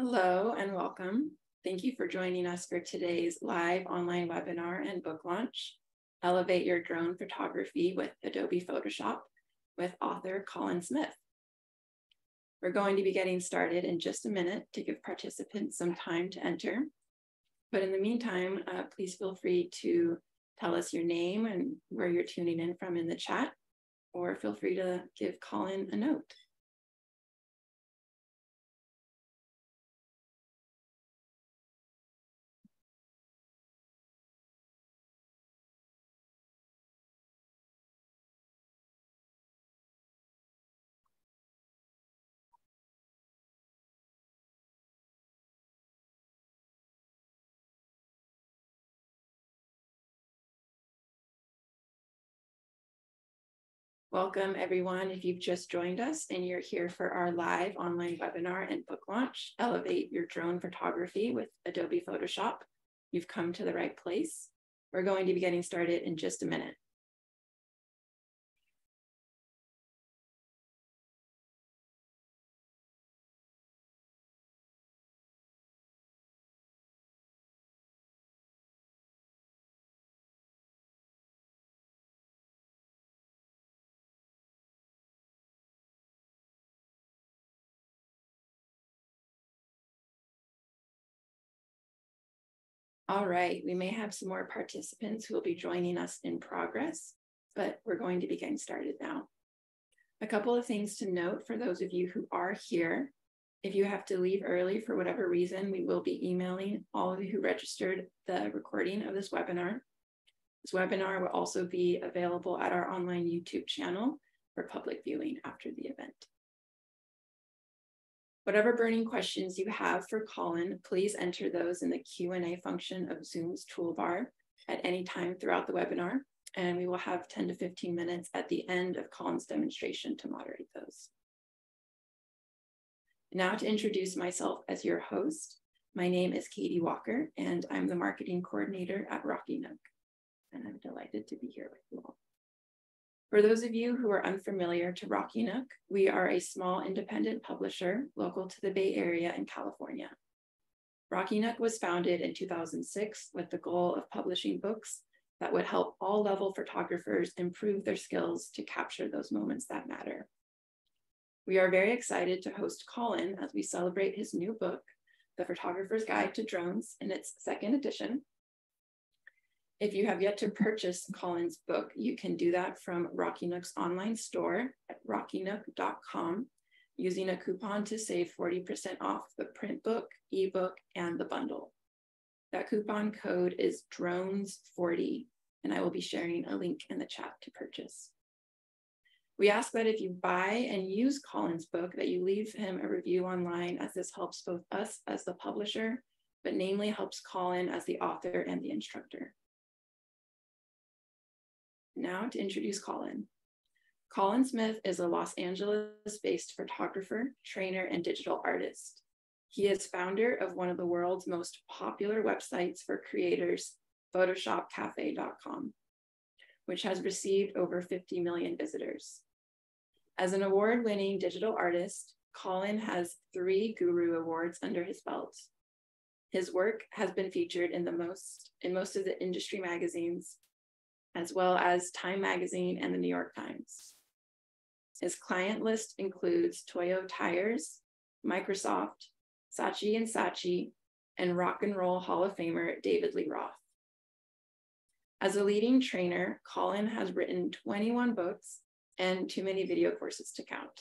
Hello and welcome. Thank you for joining us for today's live online webinar and book launch, Elevate Your Drone Photography with Adobe Photoshop with author Colin Smith. We're going to be getting started in just a minute to give participants some time to enter. But in the meantime, please feel free to tell us your name and where you're tuning in from in the chat, or feel free to give Colin a note. Welcome everyone. If you've just joined us and you're here for our live online webinar and book launch, Elevate Your Drone Photography with Adobe Photoshop, you've come to the right place. We're going to be getting started in just a minute. All right, we may have some more participants who will be joining us in progress, but we're going to be getting started now. A couple of things to note for those of you who are here. If you have to leave early for whatever reason, we will be emailing all of you who registered the recording of this webinar. This webinar will also be available at our online YouTube channel for public viewing after the event. Whatever burning questions you have for Colin, please enter those in the Q&A function of Zoom's toolbar at any time throughout the webinar, and we will have 10 to 15 minutes at the end of Colin's demonstration to moderate those. Now to introduce myself as your host, my name is Katie Walker, and I'm the marketing coordinator at Rocky Nook, and I'm delighted to be here with you all. For those of you who are unfamiliar to Rocky Nook, we are a small independent publisher local to the Bay Area in California. Rocky Nook was founded in 2006 with the goal of publishing books that would help all level photographers improve their skills to capture those moments that matter. We are very excited to host Colin as we celebrate his new book, The Photographer's Guide to Drones, in its second edition. If you have yet to purchase Colin's book, you can do that from Rocky Nook's online store at rockynook.com using a coupon to save 40% off the print book, ebook, and the bundle. That coupon code is drones40, and I will be sharing a link in the chat to purchase. We ask that if you buy and use Colin's book, that you leave him a review online, as this helps both us as the publisher, but namely helps Colin as the author and the instructor. Now to introduce Colin. Colin Smith is a Los Angeles-based photographer, trainer, and digital artist. He is founder of one of the world's most popular websites for creators, photoshopcafe.com, which has received over 50 million visitors. As an award-winning digital artist, Colin has 3 Guru Awards under his belt. His work has been featured in most of the industry magazines, as well as Time Magazine and the New York Times. His client list includes Toyo Tires, Microsoft, Saatchi & Saatchi, and Rock and Roll Hall of Famer David Lee Roth. As a leading trainer, Colin has written 21 books and too many video courses to count.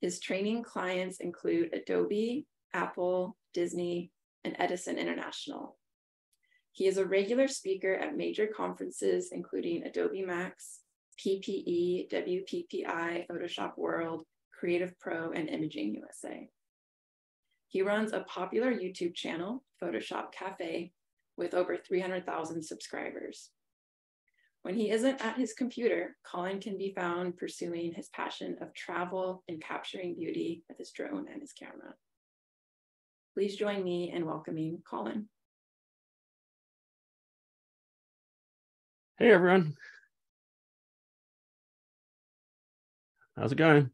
His training clients include Adobe, Apple, Disney, and Edison International. He is a regular speaker at major conferences, including Adobe Max, PPE, WPPI, Photoshop World, Creative Pro, and Imaging USA. He runs a popular YouTube channel, Photoshop Cafe, with over 300,000 subscribers. When he isn't at his computer, Colin can be found pursuing his passion of travel and capturing beauty with his drone and his camera. Please join me in welcoming Colin. Hey everyone. How's it going?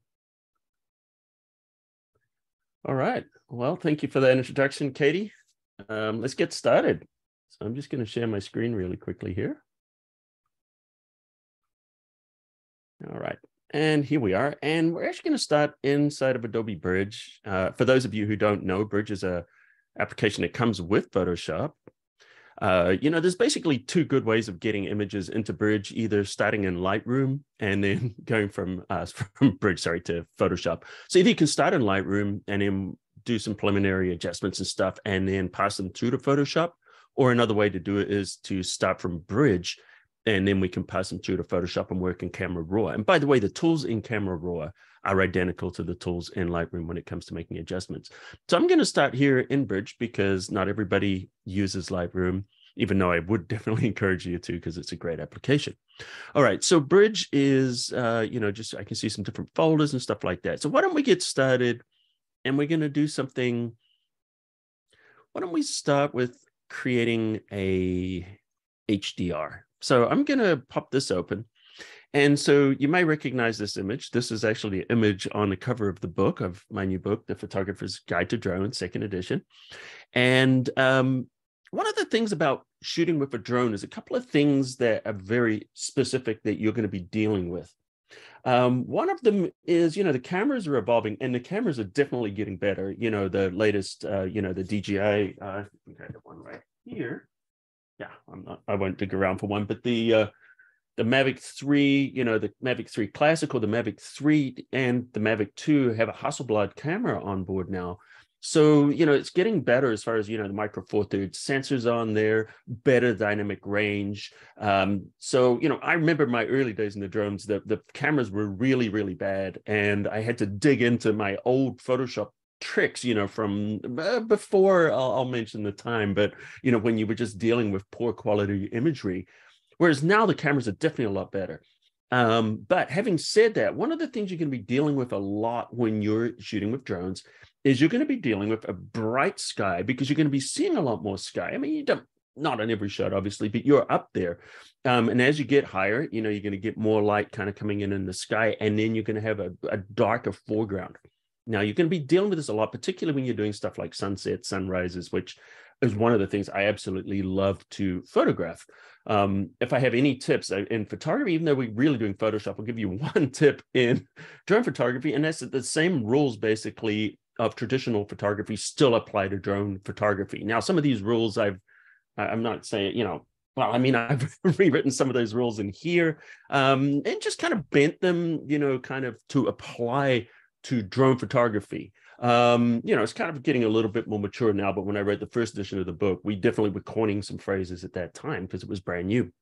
All right. Well, thank you for that introduction, Katie. Let's get started. So I'm just going to share my screen really quickly here. All right. And here we are. And we're actually going to start inside of Adobe Bridge. For those of you who don't know, Bridge is an application that comes with Photoshop. There's basically two good ways of getting images into Bridge, either starting in Lightroom and then going from Bridge, to Photoshop. So either you can start in Lightroom and then do some preliminary adjustments and stuff and then pass them through to Photoshop. Or another way to do it is to start from Bridge and then we can pass them through to Photoshop and work in Camera Raw. And by the way, the tools in Camera Raw are identical to the tools in Lightroom when it comes to making adjustments. So I'm going to start here in Bridge because not everybody uses Lightroom, even though I would definitely encourage you to because it's a great application. All right, so Bridge is, just I can see some different folders and stuff like that. So why don't we get started and we're going to do something. Why don't we start with creating a HDR? So I'm going to pop this open. And so you may recognize this image. This is actually an image on the cover of the book, of my new book, The Photographer's Guide to Drone, 2nd edition. And one of the things about shooting with a drone is a couple of things that are very specific that you're going to be dealing with. One of them is, the cameras are evolving and the cameras are definitely getting better. The latest, the DJI, I think I have one right here. Yeah, I won't dig around for one, but the Mavic 3, the Mavic 3 Classic or the Mavic 3 and the Mavic 2 have a Hasselblad camera on board now. So, it's getting better as far as, the micro four thirds sensors on there, better dynamic range. So, I remember my early days in the drones, the cameras were really, really bad. And I had to dig into my old Photoshop tricks, from before, I'll mention the time, but, when you were just dealing with poor quality imagery. Whereas now the cameras are definitely a lot better. But having said that, one of the things you're going to be dealing with a lot when you're shooting with drones is you're going to be dealing with a bright sky because you're going to be seeing a lot more sky. I mean, you don't, not on every shot, obviously, but you're up there. And as you get higher, you're going to get more light kind of coming in the sky, and then you're going to have a darker foreground. Now, you're going to be dealing with this a lot, particularly when you're doing stuff like sunsets, sunrises, which is one of the things I absolutely love to photograph. If I have any tips in photography, even though we're really doing Photoshop, I'll give you one tip in drone photography, and that's that the same rules basically of traditional photography still apply to drone photography. Now, some of these rules I'm not saying, well, I mean, I've rewritten some of those rules in here and just kind of bent them, kind of to apply to drone photography. It's kind of getting a little bit more mature now, but when I read the first edition of the book, we definitely were coining some phrases at that time because it was brand new.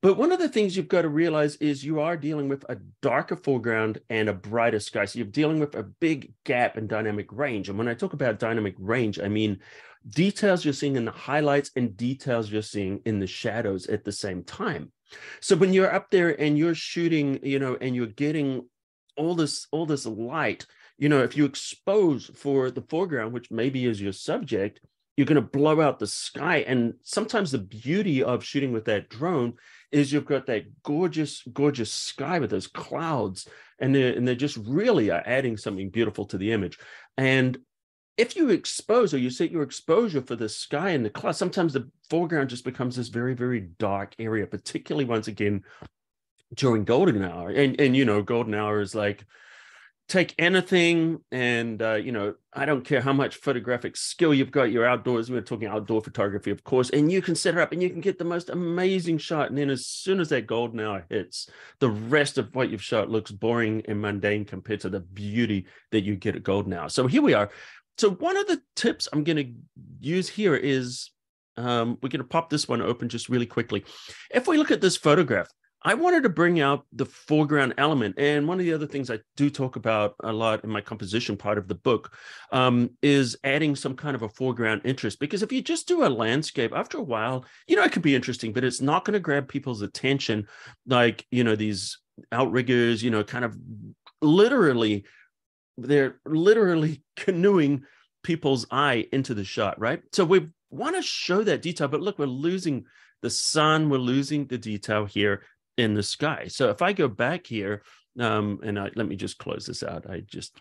But one of the things you've got to realize is you are dealing with a darker foreground and a brighter sky. So you're dealing with a big gap in dynamic range. And when I talk about dynamic range, I mean details you're seeing in the highlights and details you're seeing in the shadows at the same time. So when you're up there and you're shooting, and you're getting all this light, if you expose for the foreground, which maybe is your subject, you're going to blow out the sky. And sometimes the beauty of shooting with that drone is you've got that gorgeous, gorgeous sky with those clouds, and they're just really are adding something beautiful to the image. And if you expose, or you set your exposure for the sky and the clouds, sometimes the foreground just becomes this very, very dark area, particularly once again during golden hour. And golden hour is like, take anything, and I don't care how much photographic skill you've got, you're outdoors, we're talking outdoor photography, of course, and you can set her up and you can get the most amazing shot, and then as soon as that golden hour hits, the rest of what you've shot looks boring and mundane compared to the beauty that you get at golden hour. So here we are. So one of the tips I'm going to use here is we're going to pop this one open just really quickly. If we look at this photograph, I wanted to bring out the foreground element. And one of the other things I do talk about a lot in my composition part of the book is adding some kind of a foreground interest. Because if you just do a landscape, after a while, it could be interesting, but it's not going to grab people's attention like, these outriggers, kind of literally, they're literally canoeing people's eye into the shot, right? So we want to show that detail, but look, we're losing the sun, we're losing the detail here in the sky. So if I go back here, let me just close this out. I just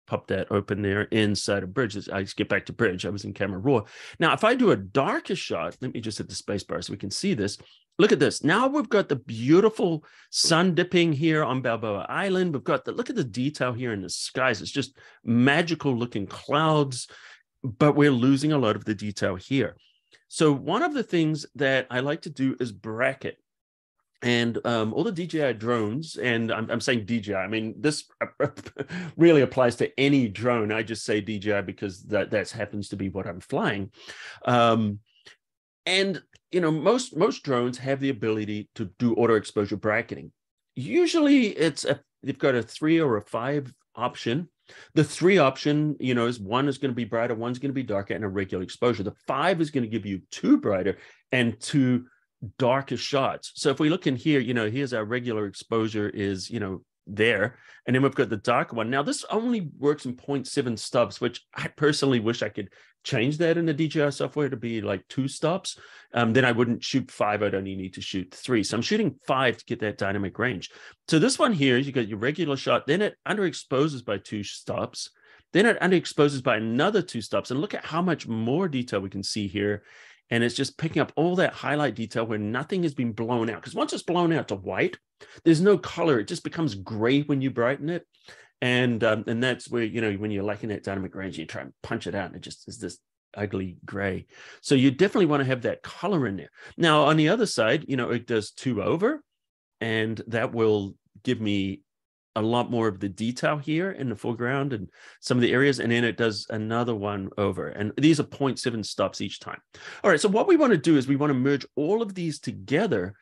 pop that open there inside of Bridge. I just get back to Bridge. I was in Camera Raw. Now, if I do a darker shot, let me just hit the space bar so we can see this. Look at this. Now we've got the beautiful sun dipping here on Balboa Island. We've got look at the detail here in the skies. It's just magical looking clouds, but we're losing a lot of the detail here. So one of the things that I like to do is bracket. And all the DJI drones, and I'm saying DJI, I mean, this really applies to any drone. I just say DJI because that happens to be what I'm flying. And, you know, most drones have the ability to do auto exposure bracketing. Usually they've got a 3 or a 5 option. The 3 option, you know, is one is going to be brighter, one's going to be darker, and a regular exposure. The 5 is going to give you 2 brighter and 2 darker shots. So if we look in here, you know, here's our regular exposure is, you know, there. And then we've got the darker one. Now, this only works in 0.7 stops, which I personally wish I could change that in the DJI software to be like 2 stops. Then I wouldn't shoot 5. I'd only need to shoot 3. So I'm shooting 5 to get that dynamic range. So this one here, you got your regular shot, then it underexposes by 2 stops. Then it underexposes by another 2 stops. And look at how much more detail we can see here. And it's just picking up all that highlight detail where nothing has been blown out. Because once it's blown out to white, there's no color. It just becomes gray when you brighten it. And that's where, you know, when you're lacking that dynamic range, you try and punch it out and it just is this ugly gray. So you definitely want to have that color in there. Now, on the other side, you know, it does 2 over, and that will give me a lot more of the detail here in the foreground and some of the areas, and then it does another 1 over, and these are 0.7 stops each time. All right, so what we want to do is we want to merge all of these together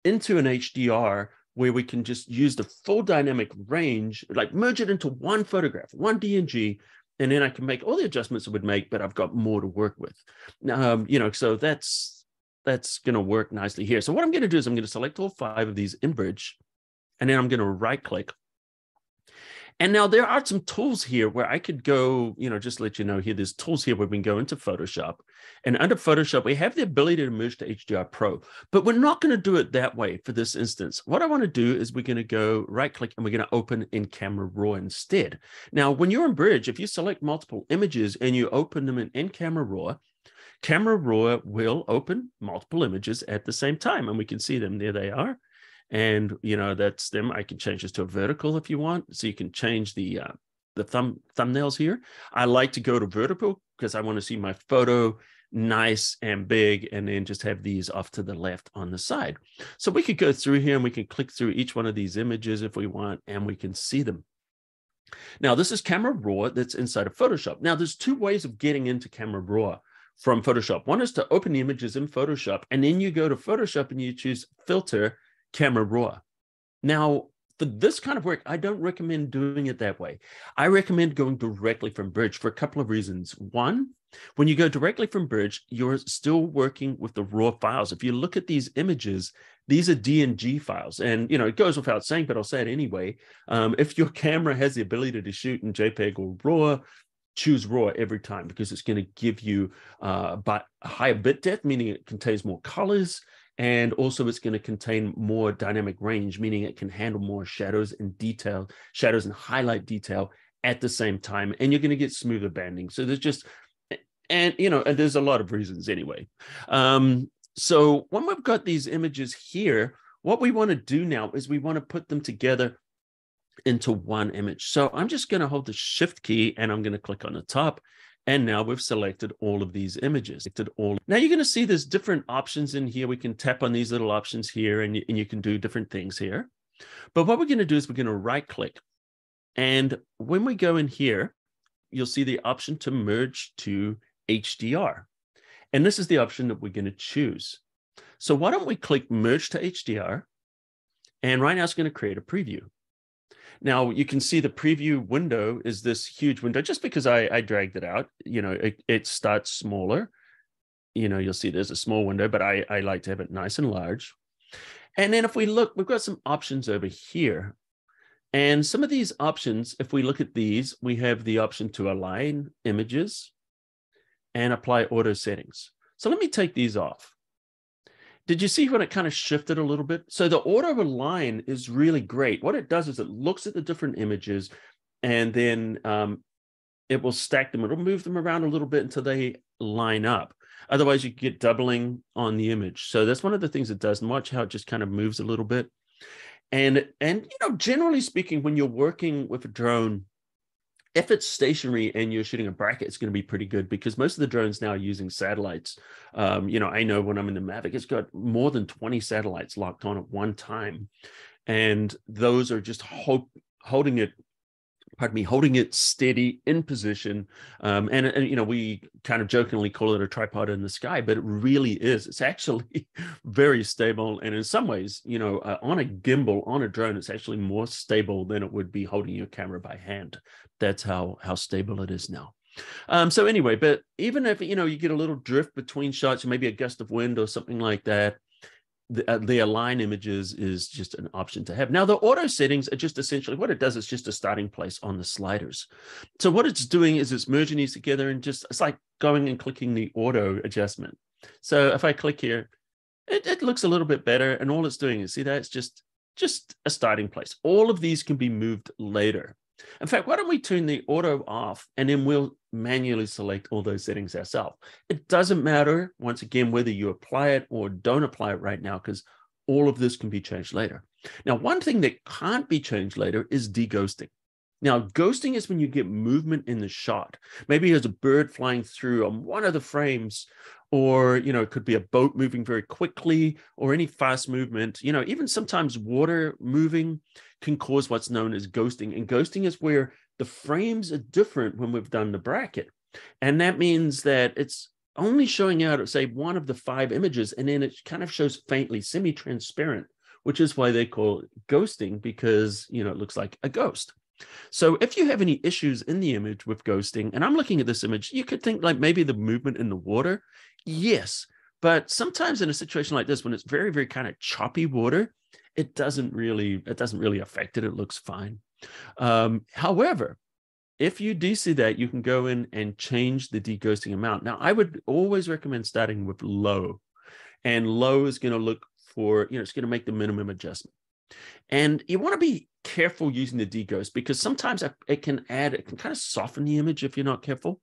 into an HDR where we can just use the full dynamic range, like merge it into one photograph, one DNG, and then I can make all the adjustments it would make, but I've got more to work with. You know, so that's going to work nicely here. So what I'm going to do is I'm going to select all 5 of these in Bridge, and then I'm going to right click. And now there are some tools here where I could go, you know, just let you know here, there's tools here where we can go into Photoshop. And under Photoshop, we have the ability to merge to HDR Pro, but we're not going to do it that way for this instance. What I want to do is we're going to go right click and we're going to open in Camera Raw instead. Now, when you're in Bridge, if you select multiple images and you open them in Camera Raw will open multiple images at the same time. And we can see them. There they are. And, you know, that's them. I can change this to a vertical if you want. So you can change the thumbnails here. I like to go to vertical because I want to see my photo nice and big, and then just have these off to the left on the side. So we could go through here and we can click through each one of these images if we want, and we can see them. Now, this is Camera Raw that's inside of Photoshop. Now, there's 2 ways of getting into Camera Raw from Photoshop. One is to open the images in Photoshop, and then you go to Photoshop and you choose Filter, Camera Raw. Now, for this kind of work, I don't recommend doing it that way. I recommend going directly from Bridge for a couple of reasons. One, when you go directly from Bridge, you're still working with the raw files. If you look at these images, these are DNG files. And, you know, it goes without saying, but I'll say it anyway. If your camera has the ability to shoot in JPEG or RAW, choose RAW every time, because it's going to give you a higher bit depth, meaning it contains more colors. And also it's going to contain more dynamic range, meaning it can handle more shadows and highlight detail at the same time. And you're going to get smoother banding. So there's just, and, you know, and there's a lot of reasons anyway. So when we've got these images here, what we want to do now is we want to put them together into one image. So I'm just going to hold the Shift key and I'm going to click on the top. And now we've selected all of these images. Now you're going to see there's different options in here. We can tap on these little options here and you can do different things here. But what we're going to do is we're going to right click. And when we go in here, you'll see the option to merge to HDR. And this is the option that we're going to choose. So why don't we click merge to HDR? And right now it's going to create a preview. Now you can see the preview window is this huge window just because I dragged it out. You know, it starts smaller. You know, you'll see there's a small window, but I like to have it nice and large. And then if we look, we've got some options over here. And some of these options, if we look at these, we have the option to align images and apply auto settings. So let me take these off. Did you see when it kind of shifted a little bit? So the auto align is really great. What it does is it looks at the different images and then it will stack them. It'll move them around a little bit until they line up. Otherwise, you get doubling on the image. So that's one of the things it does. And watch how it just kind of moves a little bit. And generally speaking, when you're working with a drone, if it's stationary and you're shooting a bracket, it's going to be pretty good because most of the drones now are using satellites. I know when I'm in the Mavic, it's got more than 20 satellites locked on at one time. And those are just holding it steady in position. And we kind of jokingly call it a tripod in the sky, but it really is. It's actually very stable. And in some ways, on a gimbal, on a drone, it's actually more stable than it would be holding your camera by hand. That's how stable it is now. So anyway, but even if, you get a little drift between shots, maybe a gust of wind or something like that, the align images is just an option to have. Now, the auto settings are just essentially what it does is just a starting place on the sliders. So what it's doing is it's merging these together and it's like going and clicking the auto adjustment. So if I click here, it looks a little bit better. And all it's doing is, see that? It's just a starting place. All of these can be moved later. In fact, why don't we turn the auto off and then we'll manually select all those settings ourselves. It doesn't matter, once again, whether you apply it or don't apply it right now, because all of this can be changed later. Now, one thing that can't be changed later is deghosting. Now, ghosting is when you get movement in the shot. Maybe there's a bird flying through on one of the frames, or, it could be a boat moving very quickly or any fast movement. Even sometimes water moving can cause what's known as ghosting. And ghosting is where the frames are different when we've done the bracket. And that means that it's only showing out, say, one of the 5 images, and then it kind of shows faintly semi-transparent, which is why they call it ghosting, because, it looks like a ghost. So if you have any issues in the image with ghosting, and I'm looking at this image, you could think like maybe the movement in the water. Yes, but sometimes in a situation like this, when it's very, very kind of choppy water, it doesn't really affect it. It looks fine. However, if you do see that, you can go in and change the deghosting amount. Now, I would always recommend starting with low, and low is going to look for, it's going to make the minimum adjustment. And you want to be careful using the deghost, because sometimes it can kind of soften the image if you're not careful.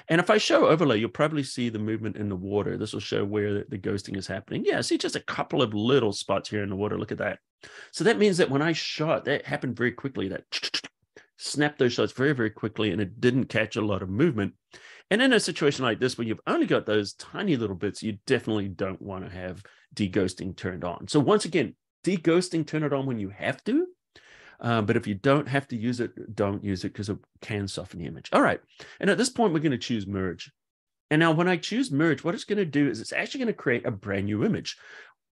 And if I show overlay, you'll probably see the movement in the water. This will show where the ghosting is happening. Yeah, see just a couple of little spots here in the water. Look at that. So that means that when I shot, that happened very quickly. That snapped those shots very, very quickly, and it didn't catch a lot of movement. And in a situation like this, where you've only got those tiny little bits, you definitely don't want to have deghosting turned on. So once again, deghosting, turn it on when you have to. But if you don't have to use it, don't use it, because it can soften the image. All right. And at this point, we're going to choose merge. And now when I choose merge, what it's going to do is it's actually going to create a brand new image.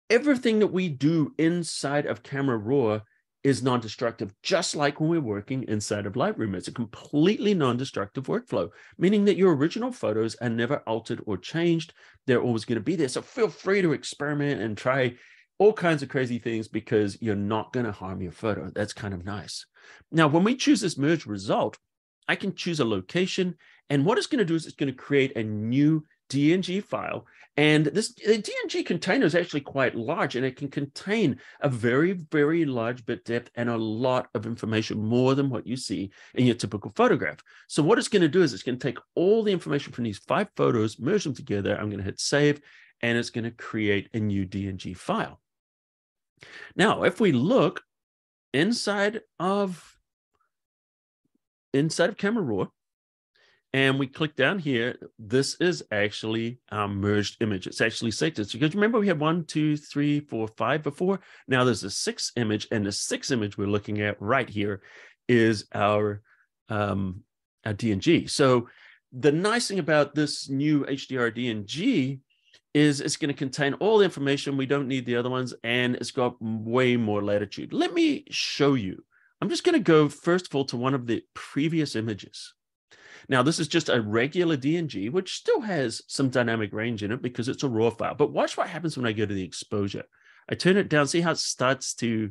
Everything that we do inside of Camera Raw is non-destructive, just like when we're working inside of Lightroom. It's a completely non-destructive workflow, meaning that your original photos are never altered or changed. They're always going to be there. So feel free to experiment and try all kinds of crazy things, because you're not going to harm your photo. That's kind of nice. Now, when we choose this merge result, I can choose a location. And what it's going to do is it's going to create a new DNG file. And the DNG container is actually quite large, and it can contain a very, very large bit depth and a lot of information, more than what you see in your typical photograph. So what it's going to do is it's going to take all the information from these 5 photos, merge them together. I'm going to hit save, and it's going to create a new DNG file. Now, if we look inside of Camera Raw, and we click down here, this is actually our merged image. It's actually sectors, because remember we had 1, 2, 3, 4, 5 before. Now there's a 6th image, and the 6th image we're looking at right here is our DNG. So the nice thing about this new HDR DNG is it's going to contain all the information. We don't need the other ones, and it's got way more latitude. Let me show you. I'm just going to go, first of all, to one of the previous images. Now, this is just a regular DNG, which still has some dynamic range in it because it's a raw file. But watch what happens when I go to the exposure. I turn it down. See how it starts to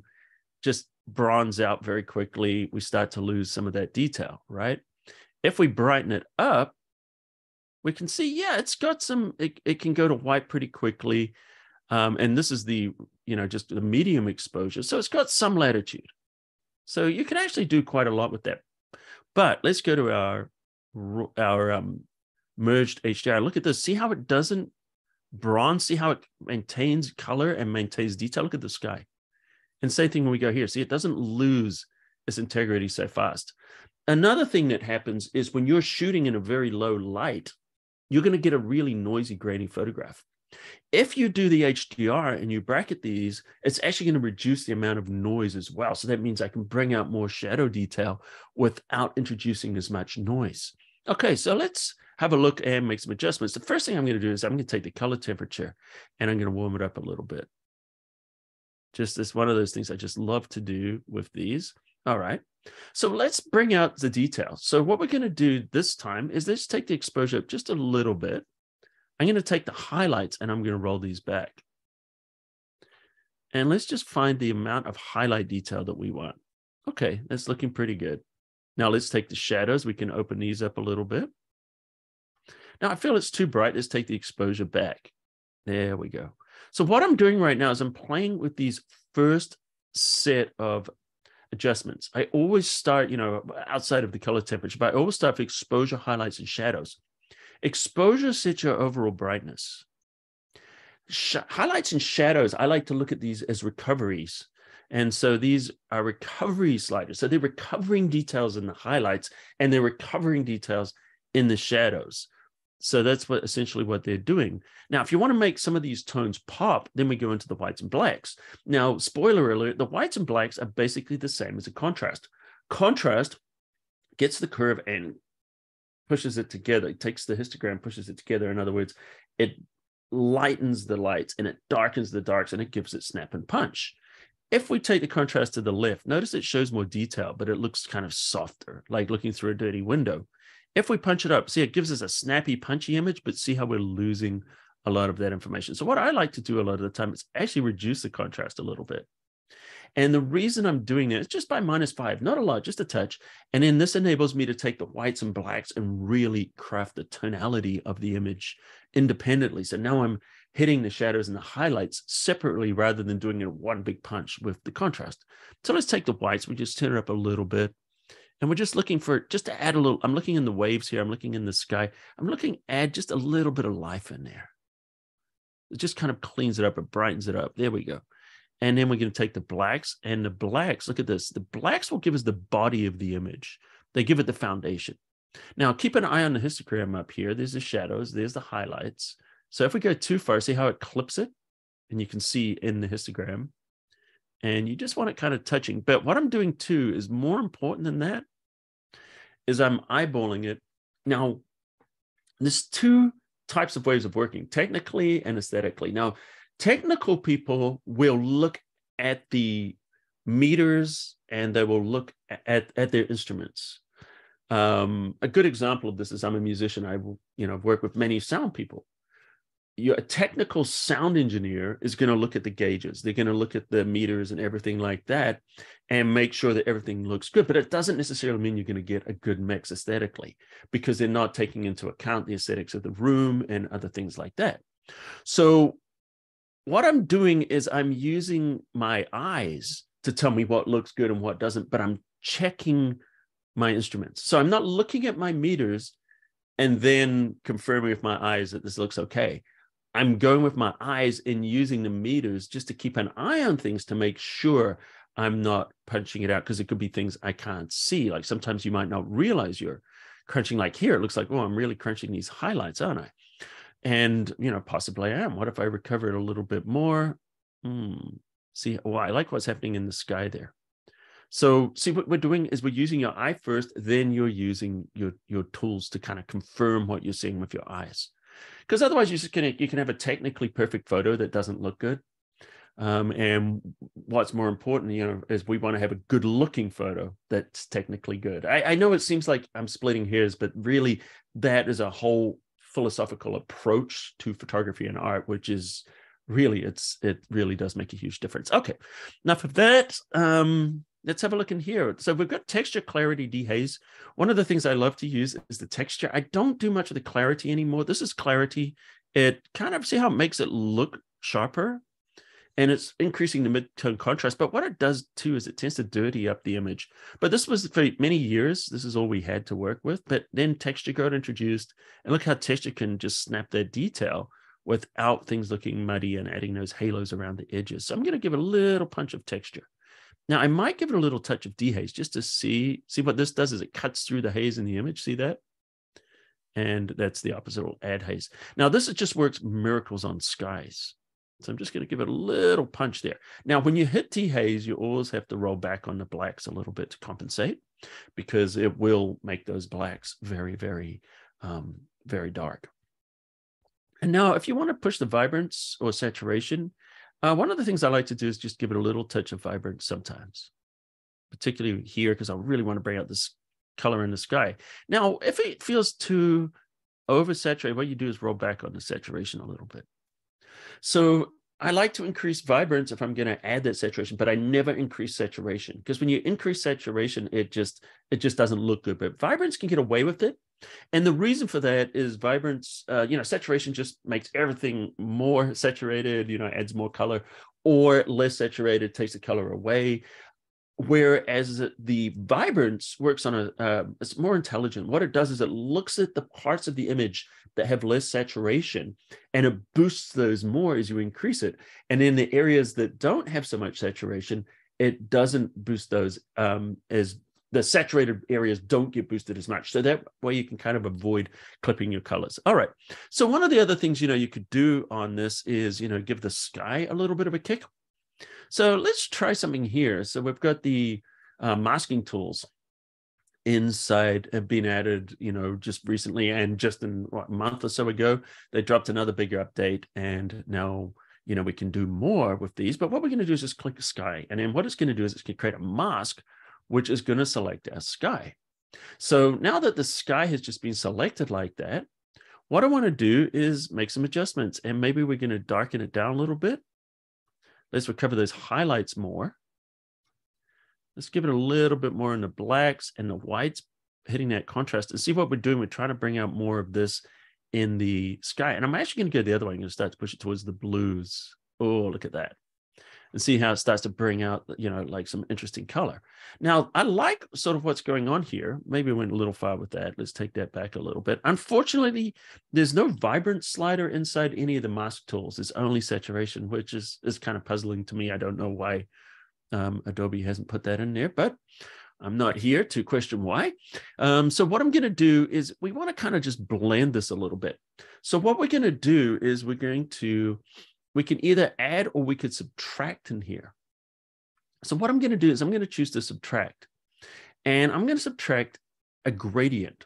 just bronze out very quickly. We start to lose some of that detail, right? If we brighten it up, we can see, yeah, it's got some, it can go to white pretty quickly. And this is the, just the medium exposure. So it's got some latitude. So you can actually do quite a lot with that. But let's go to our merged HDR. Look at this. See how it doesn't bronze? See how it maintains color and maintains detail? Look at the sky. And same thing when we go here. See, it doesn't lose its integrity so fast. Another thing that happens is when you're shooting in a very low light, you're going to get a really noisy, grainy photograph. If you do the HDR and you bracket these, it's actually going to reduce the amount of noise as well. So that means I can bring out more shadow detail without introducing as much noise. Okay, so let's have a look and make some adjustments. The first thing I'm going to do is I'm going to take the color temperature and I'm going to warm it up a little bit. Just this one of those things I just love to do with these. All right, so let's bring out the detail. So what we're going to do this time is let's take the exposure up just a little bit. I'm going to take the highlights and I'm going to roll these back. And let's just find the amount of highlight detail that we want. Okay, that's looking pretty good. Now let's take the shadows. We can open these up a little bit. Now I feel it's too bright. Let's take the exposure back. There we go. So what I'm doing right now is I'm playing with these first set of adjustments. I always start, outside of the color temperature, but I always start with exposure, highlights, and shadows. Exposure sets your overall brightness. Highlights and shadows, I like to look at these as recoveries. And so these are recovery sliders. So they're recovering details in the highlights and they're recovering details in the shadows. So that's essentially what they're doing. Now, if you want to make some of these tones pop, then we go into the whites and blacks. Now, spoiler alert, the whites and blacks are basically the same as a contrast. Contrast gets the curve and pushes it together. It takes the histogram, pushes it together. In other words, it lightens the lights and it darkens the darks and it gives it snap and punch. If we take the contrast to the left, notice it shows more detail, but it looks kind of softer, like looking through a dirty window. If we punch it up, see, it gives us a snappy, punchy image, but see how we're losing a lot of that information. So what I like to do a lot of the time is actually reduce the contrast a little bit. And the reason I'm doing it is just by -5, not a lot, just a touch. And then this enables me to take the whites and blacks and really craft the tonality of the image independently. So now I'm hitting the shadows and the highlights separately rather than doing it one big punch with the contrast. So let's take the whites. We just turn it up a little bit. And we're just looking for, just to add a little, I'm looking in the waves here. I'm looking in the sky. I'm looking, add just a little bit of life in there. It just kind of cleans it up. It brightens it up. There we go. And then we're going to take the blacks, and the blacks, look at this. The blacks will give us the body of the image. They give it the foundation. Now, keep an eye on the histogram up here. There's the shadows. There's the highlights. So if we go too far, see how it clips it? And you can see in the histogram. And you just want it kind of touching. But what I'm doing too is more important than that, is I'm eyeballing it. Now, there's two types of ways of working, technically and aesthetically. Now, technical people will look at the meters and they will look at their instruments. A good example of this is I'm a musician. I will, work with many sound people. A technical sound engineer is going to look at the gauges. They're going to look at the meters and everything like that and make sure that everything looks good. But it doesn't necessarily mean you're going to get a good mix aesthetically, because they're not taking into account the aesthetics of the room and other things like that. So what I'm doing is I'm using my eyes to tell me what looks good and what doesn't, but I'm checking my instruments. So I'm not looking at my meters and then confirming with my eyes that this looks okay. I'm going with my eyes and using the meters just to keep an eye on things to make sure I'm not punching it out, because it could be things I can't see. Like sometimes you might not realize you're crunching. Like here, it looks like, oh, I'm really crunching these highlights, aren't I? And, possibly I am. What if I recover it a little bit more? See, I like what's happening in the sky there. So see, what we're doing is we're using your eye first, then you're using your tools to kind of confirm what you're seeing with your eyes. Because otherwise you can have a technically perfect photo that doesn't look good. And what's more important, is we want to have a good looking photo that's technically good. I know it seems like I'm splitting hairs, but really that is a whole philosophical approach to photography and art, which is really, it really does make a huge difference. Okay, enough of that. Let's have a look in here. So we've got texture, clarity, dehaze. One of the things I love to use is the texture. I don't do much of the clarity anymore. This is clarity. It kind of, see how it makes it look sharper. and it's increasing the mid-tone contrast. But what it does too is it tends to dirty up the image. But this was for many years, this is all we had to work with. But then texture got introduced, and look how texture can just snap that detail without things looking muddy and adding those halos around the edges. So I'm going to give it a little punch of texture. Now I might give it a little touch of dehaze just to see what this does is it cuts through the haze in the image. See that? And that's the opposite, it'll add haze. Now this just works miracles on skies. So I'm just going to give it a little punch there. Now, when you hit dehaze, you always have to roll back on the blacks a little bit to compensate, because it will make those blacks very, very, very dark. And now if you want to push the vibrance or saturation, one of the things I like to do is just give it a little touch of vibrance sometimes, particularly here, because I really want to bring out this color in the sky. Now, if it feels too oversaturated, what you do is roll back on the saturation a little bit. So I like to increase vibrance if I'm going to add that saturation, but I never increase saturation, because when you increase saturation, it just doesn't look good. But vibrance can get away with it. And the reason for that is vibrance, saturation just makes everything more saturated, adds more color, or less saturated takes the color away. Whereas the vibrance works on it's more intelligent. What it does is it looks at the parts of the image that have less saturation, and it boosts those more as you increase it. And in the areas that don't have so much saturation, it doesn't boost those as the saturated areas don't get boosted as much. So that way you can kind of avoid clipping your colors. All right. So one of the other things, you could do on this is, give the sky a little bit of a kick. So let's try something here. So we've got the masking tools inside have been added, just recently, and just in a month or so ago, they dropped another bigger update. And now, we can do more with these. But what we're going to do is just click sky. And then what it's going to do is it's going to create a mask, which is going to select our sky. So now that the sky has just been selected like that, what I want to do is make some adjustments. And maybe we're going to darken it down a little bit. Let's recover those highlights more. Let's give it a little bit more in the blacks and the whites, hitting that contrast. And see what we're doing. We're trying to bring out more of this in the sky. And I'm actually going to go the other way. I'm going to start to push it towards the blues. Oh, look at that. And see how it starts to bring out, like some interesting color. Now, I like sort of what's going on here. Maybe we went a little far with that. Let's take that back a little bit. Unfortunately, there's no vibrance slider inside any of the mask tools. There's only saturation, which is kind of puzzling to me. I don't know why Adobe hasn't put that in there, but I'm not here to question why. So what I'm going to do is we want to kind of just blend this a little bit. So what we're going to do is we can either add or we could subtract in here. So what I'm going to do is I'm going to choose to subtract. And I'm going to subtract a gradient.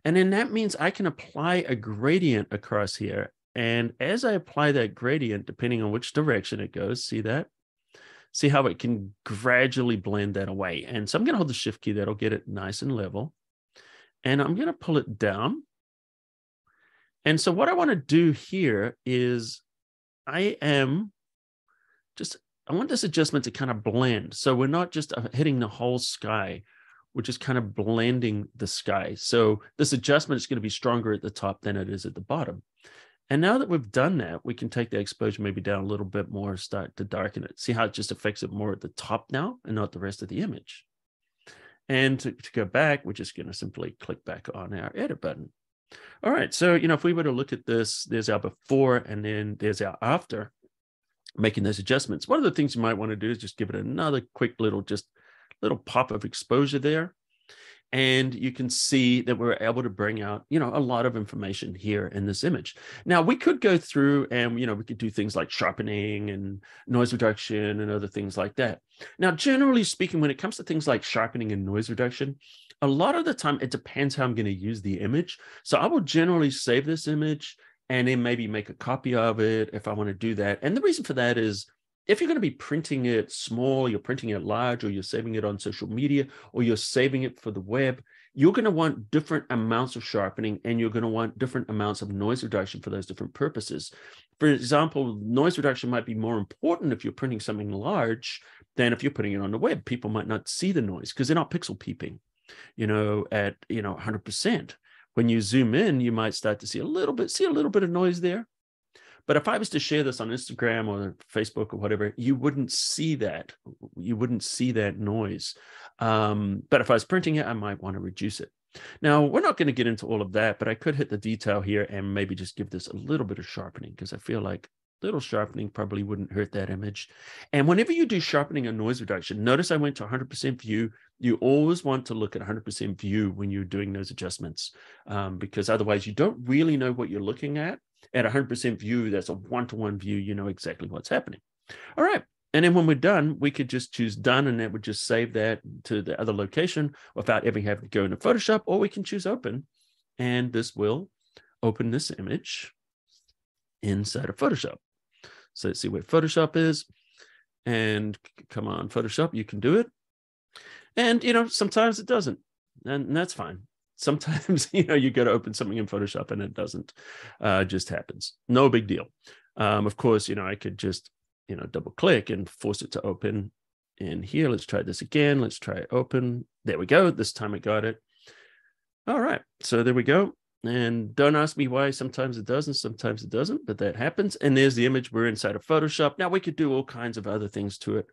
And then that means I can apply a gradient across here. And as I apply that gradient, depending on which direction it goes, see that? See how it can gradually blend that away. And so I'm going to hold the shift key. That'll get it nice and level. And I'm going to pull it down. And so what I want to do here is I want this adjustment to kind of blend. So we're not just hitting the whole sky, we're just kind of blending the sky. So this adjustment is going to be stronger at the top than it is at the bottom. And now that we've done that, we can take the exposure maybe down a little bit more, start to darken it. See how it just affects it more at the top now and not the rest of the image. And to go back, we're just going to simply click back on our edit button. All right, so, if we were to look at this, there's our before and then there's our after making those adjustments. One of the things you might want to do is just give it another quick little pop of exposure there. And you can see that we're able to bring out, a lot of information here in this image. Now, we could go through and, we could do things like sharpening and noise reduction and other things like that. Now, generally speaking, when it comes to things like sharpening and noise reduction, a lot of the time, it depends how I'm going to use the image. So I will generally save this image and then maybe make a copy of it if I want to do that. And the reason for that is if you're going to be printing it small, you're printing it large, or you're saving it on social media, or you're saving it for the web, you're going to want different amounts of sharpening and you're going to want different amounts of noise reduction for those different purposes. For example, noise reduction might be more important if you're printing something large than if you're putting it on the web. People might not see the noise because they're not pixel peeping, at 100%. When you zoom in, you might start to see a little bit of noise there. But if I was to share this on Instagram or Facebook or whatever, you wouldn't see that. You wouldn't see that noise. But if I was printing it, I might want to reduce it. Now, we're not going to get into all of that, but I could hit the detail here and maybe just give this a little bit of sharpening, because I feel like little sharpening probably wouldn't hurt that image. And whenever you do sharpening and noise reduction, notice I went to 100% view. You always want to look at 100% view when you're doing those adjustments, because otherwise you don't really know what you're looking at. At 100% view, that's a one-to-one view. You know exactly what's happening. All right. And then when we're done, we could just choose done, and that would just save that to the other location without ever having to go into Photoshop, or we can choose open, and this will open this image inside of Photoshop. So let's see where Photoshop is, and come on, Photoshop, you can do it. And, sometimes it doesn't, and that's fine. Sometimes, you got to open something in Photoshop and it doesn't, just happens. No big deal. Of course, I could just, double click and force it to open in here. Let's try this again. Let's try open. There we go. This time I got it. All right. So there we go. And don't ask me why. Sometimes it does and sometimes it doesn't, but that happens. And there's the image. We're inside of Photoshop. Now we could do all kinds of other things to it.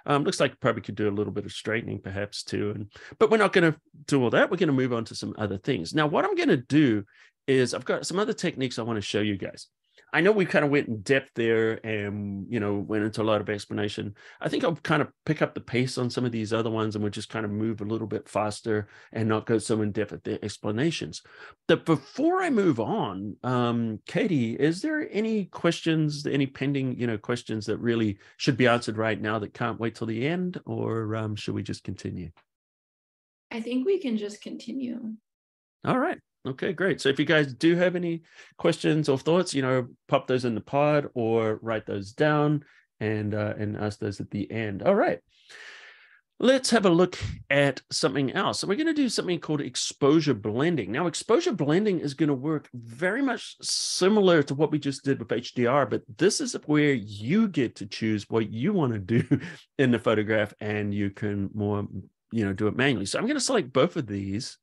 Looks like probably could do a little bit of straightening perhaps too. But we're not going to do all that. We're going to move on to some other things. Now, what I'm going to do is I've got some other techniques I want to show you guys. I know we kind of went in depth there and, went into a lot of explanation. I think I'll kind of pick up the pace on some of these other ones, and we'll just kind of move a little bit faster and not go so in depth at the explanations. But before I move on, Katie, is there any questions, any pending, questions that really should be answered right now that can't wait till the end, or should we just continue? I think we can just continue. All right. Okay, great. So if you guys do have any questions or thoughts, pop those in the pod or write those down and ask those at the end. All right. Let's have a look at something else. So we're going to do something called exposure blending. Now, exposure blending is going to work very much similar to what we just did with HDR, but this is where you get to choose what you want to do in the photograph, and you can more, do it manually. So I'm going to select both of these.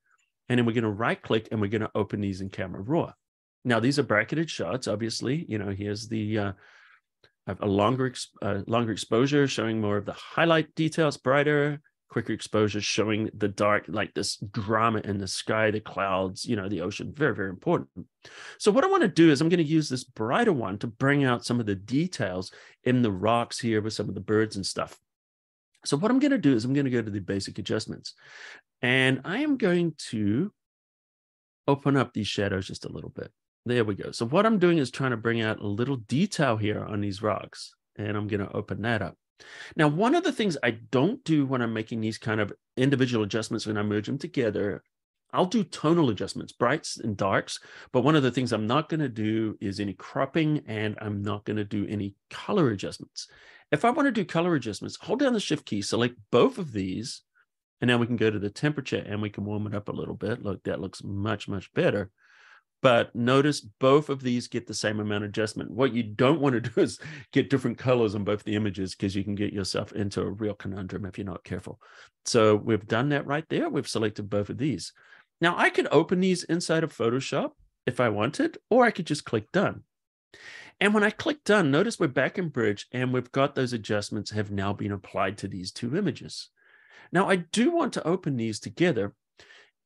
And then we're going to right click and we're going to open these in Camera Raw. Now, these are bracketed shots, obviously. Here's the a longer exposure showing more of the highlight details, brighter, quicker exposure showing the dark, like this drama in the sky, the clouds, the ocean. Very, very important. So what I want to do is I'm going to use this brighter one to bring out some of the details in the rocks here with some of the birds and stuff. So what I'm going to do is I'm going to go to the basic adjustments. And I am going to open up these shadows just a little bit. There we go. So what I'm doing is trying to bring out a little detail here on these rocks. And I'm going to open that up. Now, one of the things I don't do when I'm making these kind of individual adjustments, when I merge them together, I'll do tonal adjustments, brights and darks. But one of the things I'm not going to do is any cropping, and I'm not going to do any color adjustments. If I want to do color adjustments, hold down the Shift key, select both of these. And now we can go to the temperature and we can warm it up a little bit. Look, that looks much, much better. But notice both of these get the same amount of adjustment. What you don't want to do is get different colors on both the images, because you can get yourself into a real conundrum if you're not careful. So we've done that right there. We've selected both of these. Now I could open these inside of Photoshop if I wanted, or I could just click done. And when I click done, notice we're back in Bridge and we've got those adjustments have now been applied to these two images. Now, I do want to open these together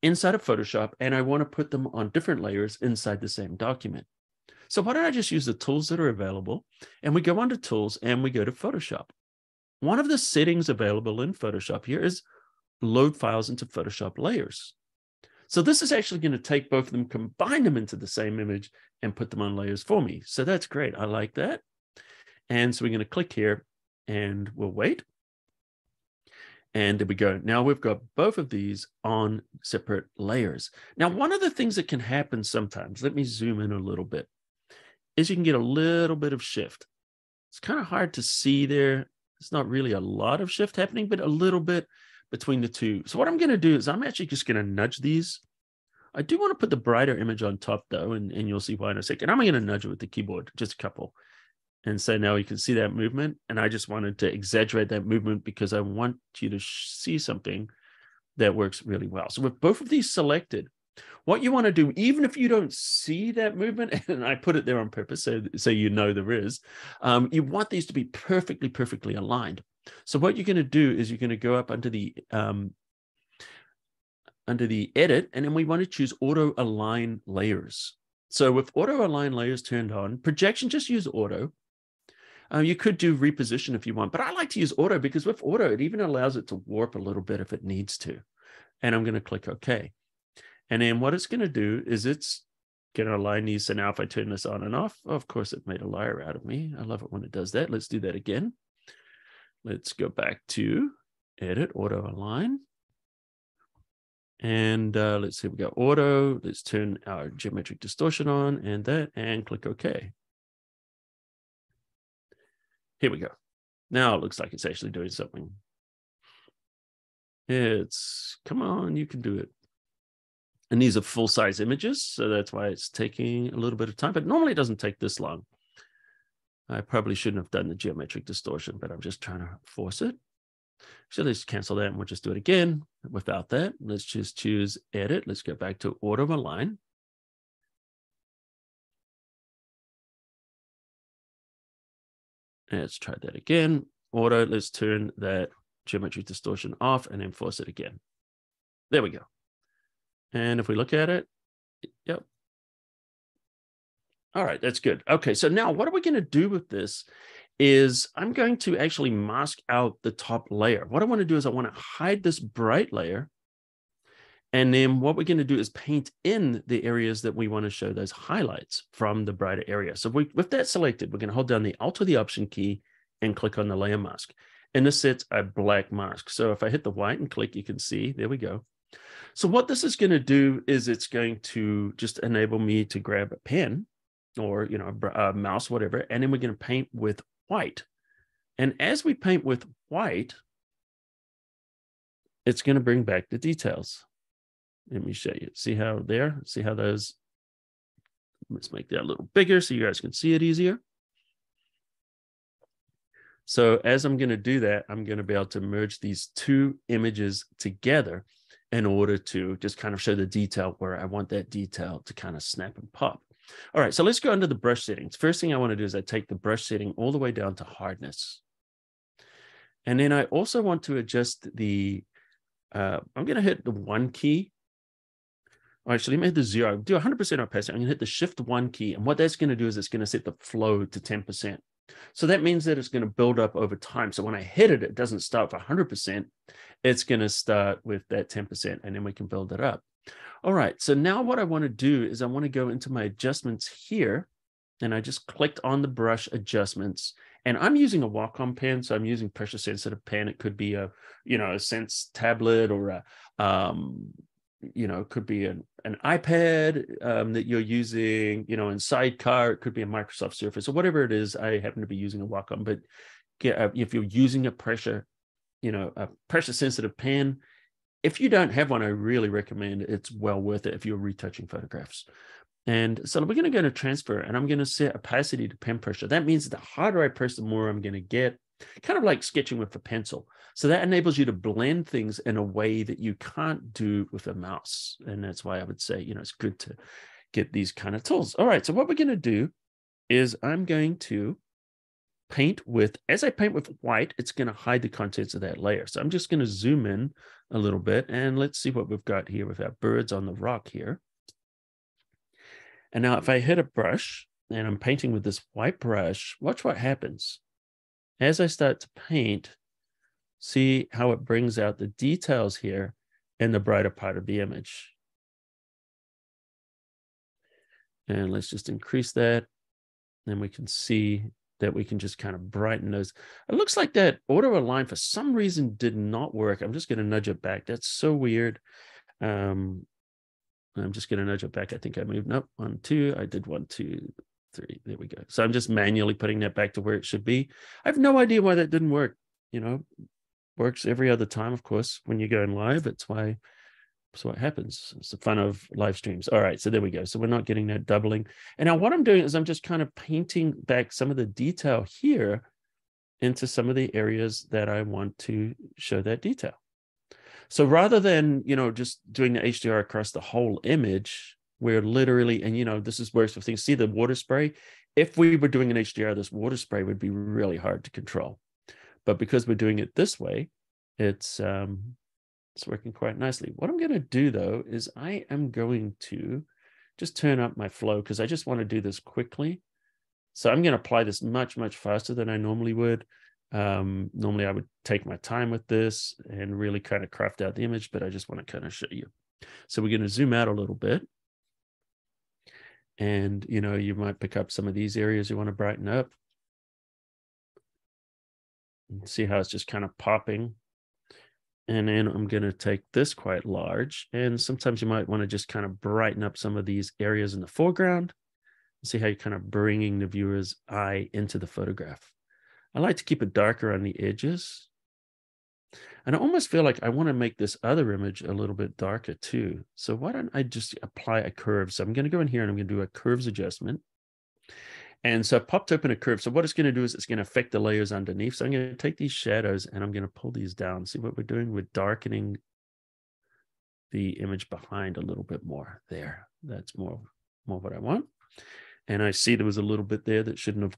inside of Photoshop, and I want to put them on different layers inside the same document. So why don't I just use the tools that are available, and we go under Tools, and we go to Photoshop. One of the settings available in Photoshop here is Load Files into Photoshop Layers. So this is actually going to take both of them, combine them into the same image, and put them on layers for me. So that's great. I like that. And so we're going to click here, and we'll wait. And there we go. Now we've got both of these on separate layers. Now, one of the things that can happen sometimes, let me zoom in a little bit, is you can get a little bit of shift. It's kind of hard to see there. It's not really a lot of shift happening, but a little bit between the two. So what I'm going to do is I'm actually just going to nudge these. I do want to put the brighter image on top though, and you'll see why in a second. I'm going to nudge it with the keyboard, just a couple. And so now you can see that movement. And I just wanted to exaggerate that movement because I want you to see something that works really well. So with both of these selected, What you want to do, even if you don't see that movement, and I put it there on purpose so you know there is, you want these to be perfectly aligned. So what you're going to do is you're going to go up under the edit, and then we want to choose auto align layers. So with auto align layers turned on, projection, just use auto. You could do reposition if you want, but I like to use auto because with auto, it even allows it to warp a little bit if it needs to. And I'm going to click OK. And then what it's going to do is it's going to align these. So now if I turn this on and off, of course, it made a liar out of me. I love it when it does that. Let's do that again. Let's go back to edit, auto align. And let's see, we got auto. Let's turn our geometric distortion on and click OK. Here we go. Now it looks like it's actually doing something. Come on, you can do it. And these are full-size images, so that's why it's taking a little bit of time, but normally it doesn't take this long. I probably shouldn't have done the geometric distortion, but I'm just trying to force it. So let's cancel that and we'll just do it again without that. Let's just choose edit. Let's go back to auto align. Let's try that again. Auto, let's turn that geometric distortion off and then force it again. There we go. And if we look at it, yep. All right, that's good. Okay, so now what are we going to do with this is I'm going to actually mask out the top layer. What I want to do is I want to hide this bright layer. And then what we're going to do is paint in the areas that we want to show those highlights from the brighter area. So with that selected, we're going to hold down the Alt or the Option key and click on the layer mask. And this sets a black mask. So if I hit the white and click, you can see, there we go. So what this is going to do is it's going to just enable me to grab a pen or, a mouse, whatever, and then we're going to paint with white. And as we paint with white, it's going to bring back the details. Let me show you. See how those, let's make that a little bigger so you guys can see it easier. So as I'm going to do that, I'm going to be able to merge these two images together in order to just kind of show the detail where I want that detail to kind of snap and pop. All right, so let's go into the brush settings. First thing I want to do is I take the brush setting all the way down to hardness. And then I also want to adjust the, I'm going to hit the 1 key. Actually, let me hit the 0. Do 100% opacity. I'm going to hit the Shift 1 key. And what that's going to do is it's going to set the flow to 10%. So that means that it's going to build up over time. So when I hit it, it doesn't start with 100%. It's going to start with that 10%, and then we can build it up. All right, so now what I want to do is I want to go into my adjustments here, and I just clicked on the brush adjustments, and I'm using a Wacom pen, so I'm using pressure sensitive pen. It could be a, a Sense tablet or a, it could be an iPad that you're using, in Sidecar. It could be a Microsoft Surface or whatever it is. I happen to be using a Wacom, but if you're using a pressure sensitive pen, if you don't have one, I really recommend it. It's well worth it if you're retouching photographs. And so we're going to go to transfer, and I'm going to set opacity to pen pressure. That means the harder I press, the more I'm going to get, kind of like sketching with a pencil. So that enables you to blend things in a way that you can't do with a mouse. And that's why I would say, it's good to get these kind of tools. All right, so what we're going to do is I'm going to paint with, as I paint with white, it's going to hide the contents of that layer. So I'm just going to zoom in a little bit, and let's see what we've got here with our birds on the rock here. And now if I hit a brush and I'm painting with this white brush, watch what happens. As I start to paint, see how it brings out the details here in the brighter part of the image. And let's just increase that. And we can see that we can just kind of brighten those. It looks like that auto align for some reason did not work. I'm just going to nudge it back. That's so weird. I'm just going to nudge it back. I think I moved up 1, 2. I did 1, 2, 3. There we go. So I'm just manually putting that back to where it should be. I have no idea why that didn't work. Works every other time, of course, when you're going live. It's what happens. It's the fun of live streams. All right, so there we go. So we're not getting that doubling. And now what I'm doing is I'm just kind of painting back some of the detail here into some of the areas that I want to show that detail. So rather than, just doing the HDR across the whole image, we're literally, and this is worse with things. See the water spray? If we were doing an HDR, this water spray would be really hard to control. But because we're doing it this way, it's working quite nicely. What I'm going to do, though, is I am going to just turn up my flow because I just want to do this quickly. So I'm going to apply this much, much faster than I normally would. Normally, I would take my time with this and really kind of craft out the image, but I just want to kind of show you. So we're going to zoom out a little bit. And, you might pick up some of these areas you want to brighten up. See how it's just kind of popping. And then I'm going to take this quite large. And sometimes you might want to just kind of brighten up some of these areas in the foreground. See how you're kind of bringing the viewer's eye into the photograph. I like to keep it darker on the edges. And I almost feel like I want to make this other image a little bit darker too. So why don't I just apply a curve? So I'm going to go in here and I'm going to do a curves adjustment. And so I popped open a curve. So what it's going to do is it's going to affect the layers underneath. So I'm going to take these shadows and I'm going to pull these down. See what we're doing? We're darkening the image behind a little bit more there. That's more what I want. And I see there was a little bit there that shouldn't have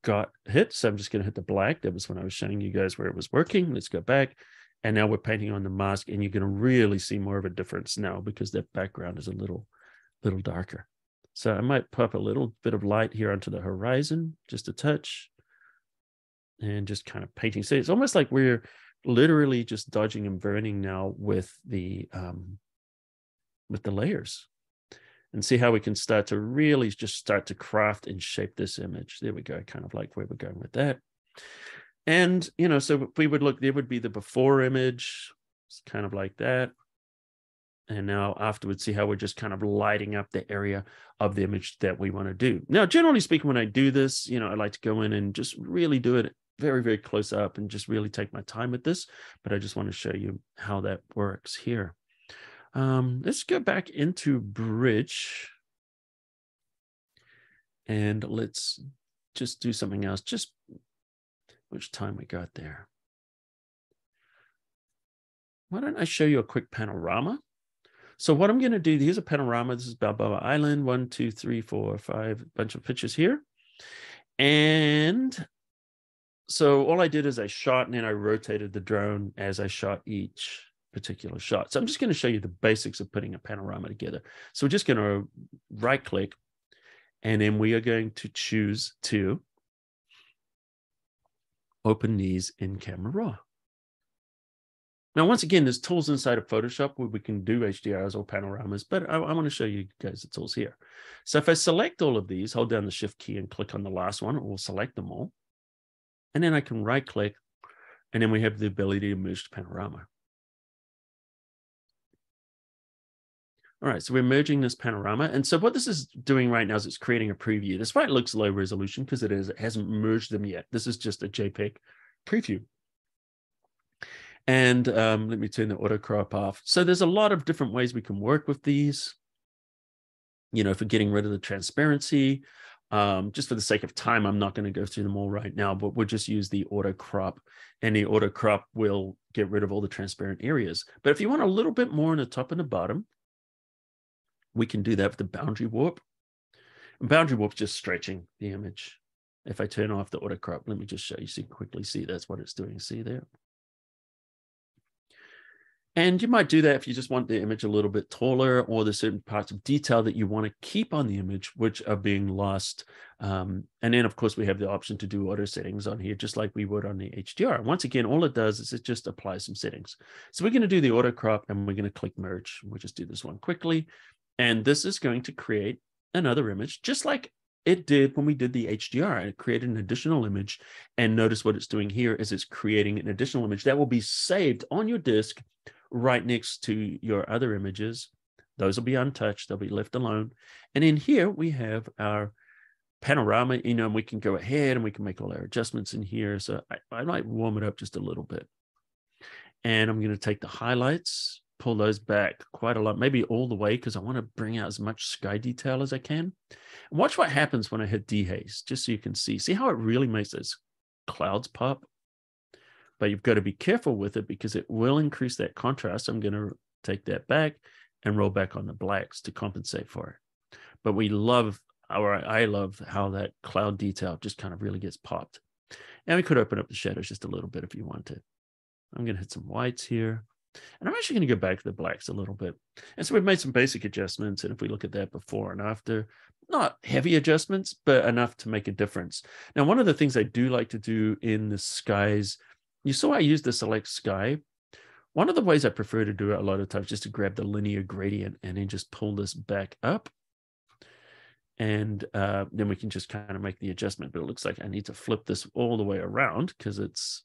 got hit. So I'm just going to hit the black. That was when I was showing you guys where it was working. Let's go back. And now we're painting on the mask and you're going to really see more of a difference now because that background is a little darker. So I might pop a little bit of light here onto the horizon, just a touch, and just kind of painting. So it's almost like we're literally just dodging and burning now with the layers. And see how we can start to really just start to craft and shape this image. There we go, kind of like where we're going with that. And, so if we would look, there would be the before image, it's kind of like that. And now afterwards, see how we're just kind of lighting up the area of the image that we want to do. Now, generally speaking, when I do this, I like to go in and just really do it very, very close up and just really take my time with this. But I just want to show you how that works here. Let's go back into Bridge. And let's just do something else. Just which time we got there. Why don't I show you a quick panorama? So what I'm going to do, here's a panorama. This is Balboa Island. 1, 2, 3, 4, 5, bunch of pictures here. And so all I did is I shot and then I rotated the drone as I shot each particular shot. So I'm just going to show you the basics of putting a panorama together. So we're just going to right click and then we are going to choose to open these in Camera Raw. Now, once again, there's tools inside of Photoshop where we can do HDRs or panoramas, but I want to show you guys the tools here. So if I select all of these, hold down the Shift key and click on the last one, or select them all. And then I can right click, and then we have the ability to merge to panorama. All right, so we're merging this panorama. And so what this is doing right now is it's creating a preview. That's why it looks low resolution, because it hasn't merged them yet. This is just a JPEG preview. And let me turn the auto crop off. So there's a lot of different ways we can work with these, for getting rid of the transparency. Just for the sake of time, I'm not going to go through them all right now, but we'll just use the auto crop, and the auto crop will get rid of all the transparent areas. But if you want a little bit more on the top and the bottom, we can do that with the boundary warp. And boundary warp is just stretching the image. If I turn off the auto crop, let me just show you so you can quickly see that's what it's doing. See there? And you might do that if you just want the image a little bit taller, or there's certain parts of detail that you want to keep on the image, which are being lost. And then, of course, we have the option to do auto settings on here, just like we would on the HDR. Once again, all it does is it just applies some settings. So we're going to do the auto crop, and we're going to click merge. We'll just do this one quickly. And this is going to create another image, just like it did when we did the HDR. It created an additional image. And notice what it's doing here is it's creating an additional image that will be saved on your disk right next to your other images. Those will be untouched. They'll be left alone. And in here, we have our panorama, and we can go ahead and we can make all our adjustments in here. So I might warm it up just a little bit. And I'm going to take the highlights, pull those back quite a lot, maybe all the way, because I want to bring out as much sky detail as I can. And watch what happens when I hit dehaze, just so you can see. See how it really makes those clouds pop? but you've got to be careful with it because it will increase that contrast. I'm going to take that back and roll back on the blacks to compensate for it. But I love how that cloud detail just kind of really gets popped. And we could open up the shadows just a little bit if you want to. I'm going to hit some whites here. And I'm actually going to go back to the blacks a little bit. And so we've made some basic adjustments. And if we look at that before and after, not heavy adjustments, but enough to make a difference. Now, one of the things I do like to do in the skies, you saw I used the select sky. One of the ways I prefer to do it a lot of times just to grab the linear gradient and then just pull this back up. And then we can just kind of make the adjustment. But it looks like I need to flip this all the way around because it's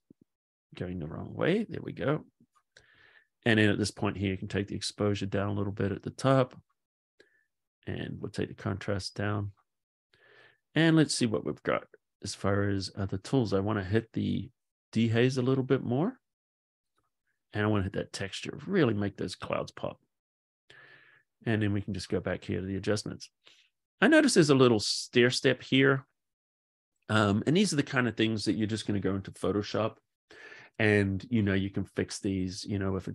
going the wrong way. There we go. And then at this point here, you can take the exposure down a little bit at the top. And we'll take the contrast down. And let's see what we've got as far as other tools. I want to hit the dehaze a little bit more. And I want to hit that texture, really make those clouds pop. And then we can just go back here to the adjustments. I notice there's a little stair step here. And these are the kind of things that you're just going to go into Photoshop. And, you can fix these, if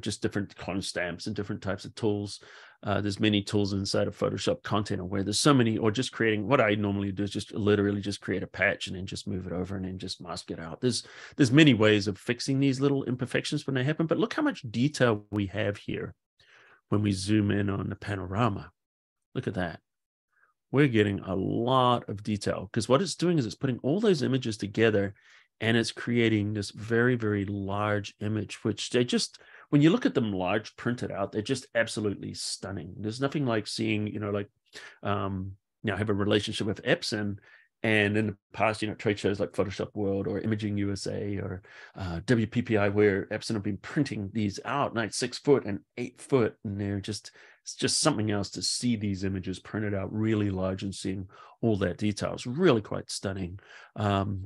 just different clone stamps and different types of tools. There's many tools inside of Photoshop Content where there's so many, or just creating, what I normally do is just literally just create a patch and then just move it over and then just mask it out. There's many ways of fixing these little imperfections when they happen, but look how much detail we have here when we zoom in on the panorama. Look at that. We're getting a lot of detail because what it's doing is it's putting all those images together and it's creating this very, very large image, which when you look at them large printed out, they're just absolutely stunning. There's nothing like seeing, I have a relationship with Epson, and in the past, trade shows like Photoshop World or Imaging USA or WPPI, where Epson have been printing these out, 6 foot and 8 foot, and it's just something else to see these images printed out really large and seeing all that detail. It's really quite stunning.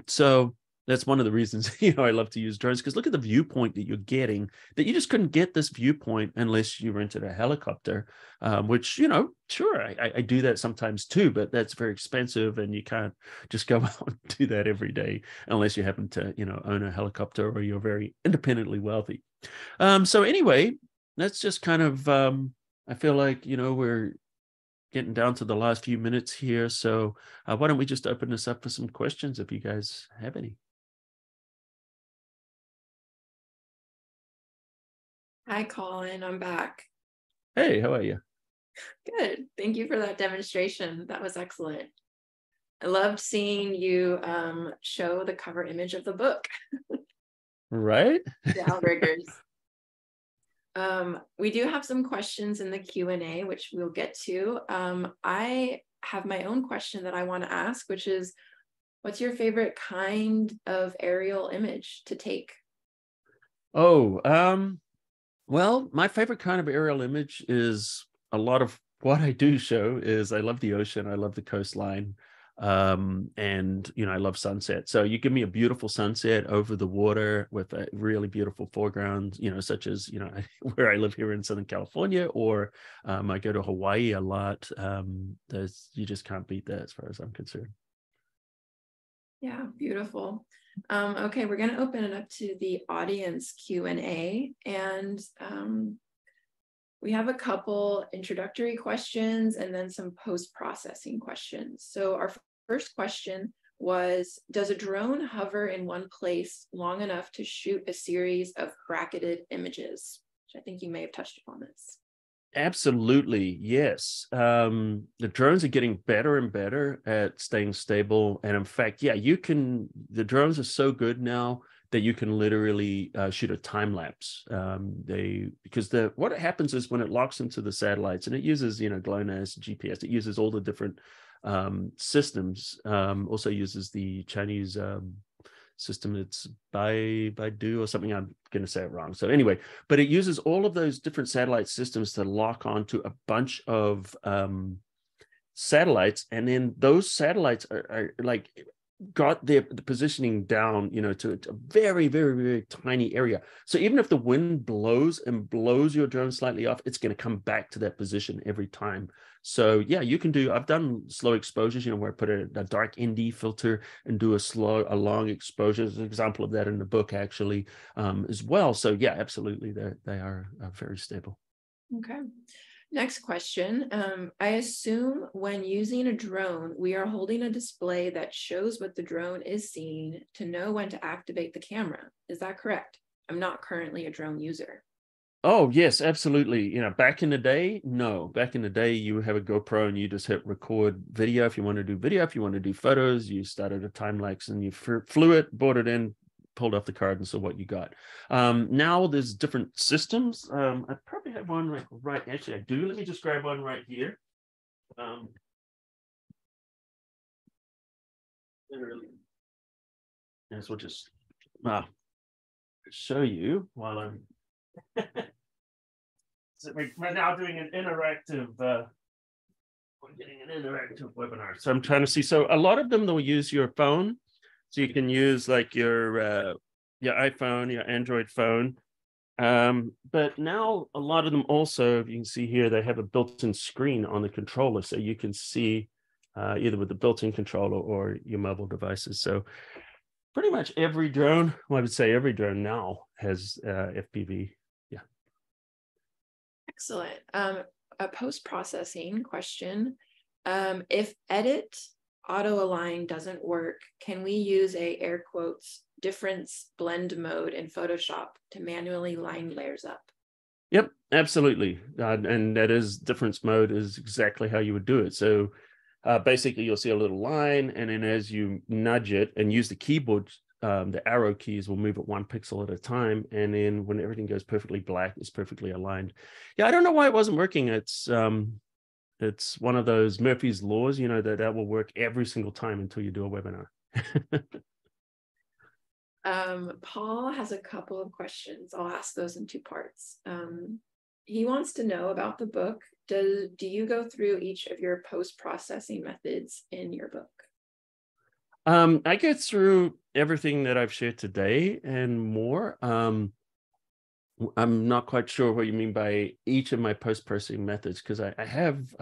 So that's one of the reasons, I love to use drones, because look at the viewpoint that you're getting, that you just couldn't get this viewpoint unless you rented a helicopter, which, sure, I do that sometimes too, but that's very expensive and you can't just go out and do that every day unless you happen to, own a helicopter or you're very independently wealthy. So anyway, that's just kind of, I feel like, we're getting down to the last few minutes here. So why don't we just open this up for some questions if you guys have any? Hi, Colin. I'm back. Hey, how are you? Good. Thank you for that demonstration. That was excellent. I loved seeing you show the cover image of the book. Right? The outriggers. We do have some questions in the Q&A, which we'll get to. I have my own question that I want to ask, which is, what's your favorite kind of aerial image to take? Well, my favorite kind of aerial image is a lot of what I do show is I love the ocean. I love the coastline. And, I love sunset. So you give me a beautiful sunset over the water with a really beautiful foreground, such as, where I live here in Southern California, or I go to Hawaii a lot. You just can't beat that as far as I'm concerned. Yeah, beautiful. Okay, we're going to open it up to the audience Q&A, and we have a couple introductory questions and then some post-processing questions. So our first question was, does a drone hover in one place long enough to shoot a series of bracketed images? Which I think you may have touched upon this. Absolutely, yes. The drones are getting better and better at staying stable. And in fact, yeah, the drones are so good now that you can literally shoot a time lapse. Because what happens is when it locks into the satellites, and it uses, GLONASS, GPS, it uses all the different systems, also uses the Chinese system. It's Baidu or something. I'm going to say it wrong. So anyway, but it uses all of those different satellite systems to lock onto a bunch of satellites. And then those satellites are like got the positioning down, to a very, very, very tiny area. So even if the wind blows and blows your drone slightly off, it's going to come back to that position every time. So yeah, you can do, I've done slow exposures, where I put a dark ND filter and do a long exposure. There's an example of that in the book actually, as well. So yeah, absolutely. They are very stable. Okay. Next question. I assume when using a drone, we are holding a display that shows what the drone is seeing to know when to activate the camera. Is that correct? I'm not currently a drone user. Oh, yes, absolutely. Back in the day, no. Back in the day, you would have a GoPro and you just hit record video. If you want to do video, if you want to do photos, you started a time lapse and you flew it, brought it in, pulled off the card and saw what you got. Now there's different systems. I probably have one right. Actually, I do. Let me just grab one right here. Yes, we'll just show you while I'm. So we're now doing an interactive. We're getting an interactive webinar. So I'm trying to see. So a lot of them they'll use your phone. So you can use like your iPhone, your Android phone. But now a lot of them also, you can see here, they have a built-in screen on the controller. So you can see either with the built-in controller or your mobile devices. So pretty much every drone, well, I would say every drone now has FPV. Yeah. Excellent. A post-processing question. If edit auto align doesn't work, can we use a air quotes difference blend mode in Photoshop to manually line layers up? Yep, absolutely. And that is difference mode is exactly how you would do it. So basically you'll see a little line, and then as you nudge it and use the keyboard, the arrow keys will move it 1 pixel at a time. And then when everything goes perfectly black, it's perfectly aligned. Yeah, I don't know why it wasn't working. It's one of those Murphy's laws, that will work every single time until you do a webinar. Paul has a couple of questions. I'll ask those in two parts. He wants to know about the book. Do you go through each of your post-processing methods in your book? I go through everything that I've shared today and more. I'm not quite sure what you mean by each of my post-processing methods, because I have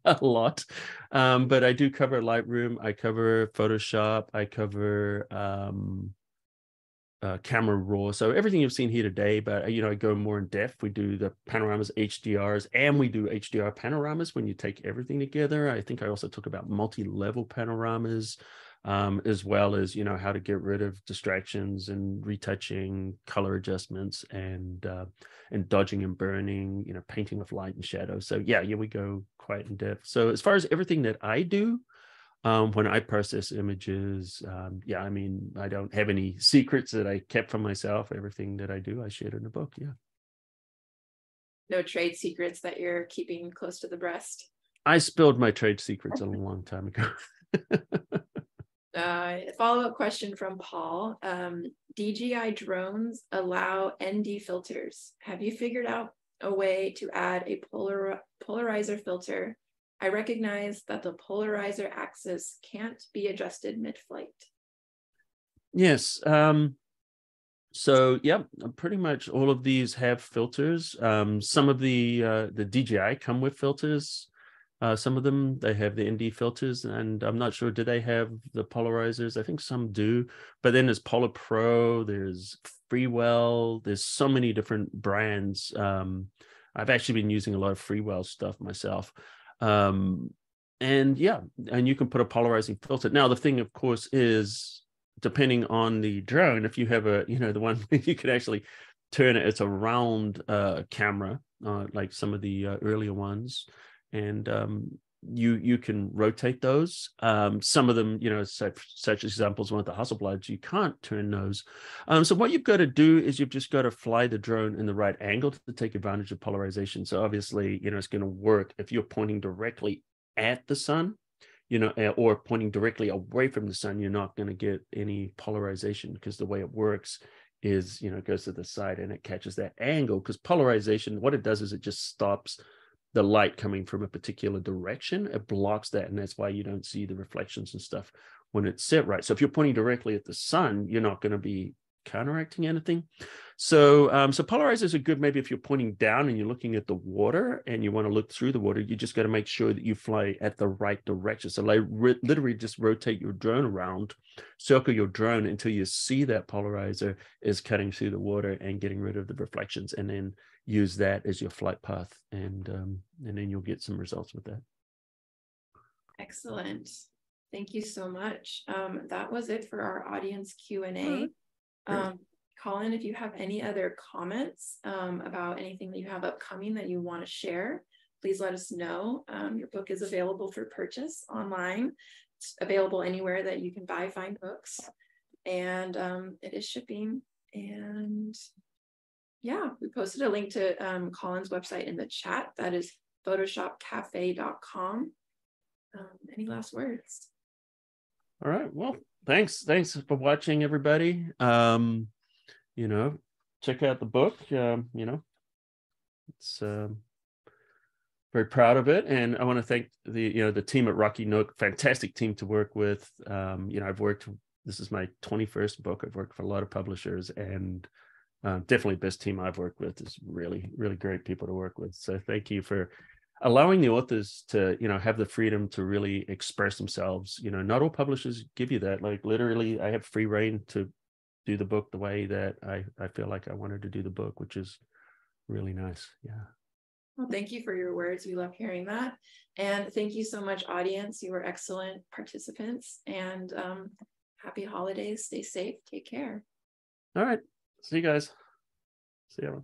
a lot, but I do cover Lightroom, I cover Photoshop, I cover Camera Raw. So everything you've seen here today, but I go more in depth. We do the panoramas, HDRs, and we do HDR panoramas when you take everything together. I think I also talk about multi-level panoramas, as well as how to get rid of distractions and retouching, color adjustments, and dodging and burning, painting with light and shadow. So yeah, we go quite in depth. So as far as everything that I do, when I process images, I don't have any secrets that I kept from myself. Everything that I do, I shared in the book. Yeah. No trade secrets that you're keeping close to the breast? I spilled my trade secrets a long time ago. Follow-up question from Paul. DJI drones allow ND filters. Have you figured out a way to add a polarizer filter? I recognize that the polarizer axis can't be adjusted mid-flight. Yes. So yeah, pretty much all of these have filters. Some of the DJI come with filters. Some of them, they have the ND filters, and I'm not sure, do they have the polarizers? I think some do, but then there's Polar Pro, there's Freewell, there's so many different brands. I've actually been using a lot of Freewell stuff myself. And yeah, and you can put a polarizing filter. Now, the thing, of course, is depending on the drone, if you have the one you can actually turn it, it's a round camera, like some of the earlier ones. And you can rotate those. Some of them, such examples, one of the Hasselblads, you can't turn those. So what you've got to do is you've just got to fly the drone in the right angle to take advantage of polarization. So obviously, it's going to work if you're pointing directly at the sun, or pointing directly away from the sun. You're not going to get any polarization, because the way it works is, it goes to the side and it catches that angle. Because polarization, what it does is it just stops the light coming from a particular direction. It blocks that, and that's why you don't see the reflections and stuff when it's set right. So if you're pointing directly at the sun, you're not going to be counteracting anything. So so polarizers are good maybe if you're pointing down and you're looking at the water and you want to look through the water. You just got to make sure that you fly at the right direction. So like literally just rotate your drone around, circle your drone until you see that polarizer is cutting through the water and getting rid of the reflections, and then use that as your flight path, and then you'll get some results with that. Excellent. Thank you so much. That was it for our audience Q&A. Colin, if you have any other comments about anything that you have upcoming that you want to share, please let us know. Your book is available for purchase online. It's available anywhere that you can buy fine books, and it is shipping. And yeah, we posted a link to Colin's website in the chat. That is photoshopcafe.com. Any last words? All right. Well, thanks for watching, everybody. You know, check out the book. You know, it's very proud of it, and I want to thank the team at Rocky Nook. Fantastic team to work with. You know, this is my 21st book. I've worked for a lot of publishers, and definitely best team I've worked with. Is really great people to work with. So thank you for allowing the authors to, you know, have the freedom to really express themselves. You know, not all publishers give you that. Like literally, I have free reign to do the book the way that I feel like I wanted to do the book, which is really nice. Yeah. Well, thank you for your words. We love hearing that. And thank you so much, audience. You were excellent participants, and happy holidays. Stay safe. Take care. All right. See you guys. See you.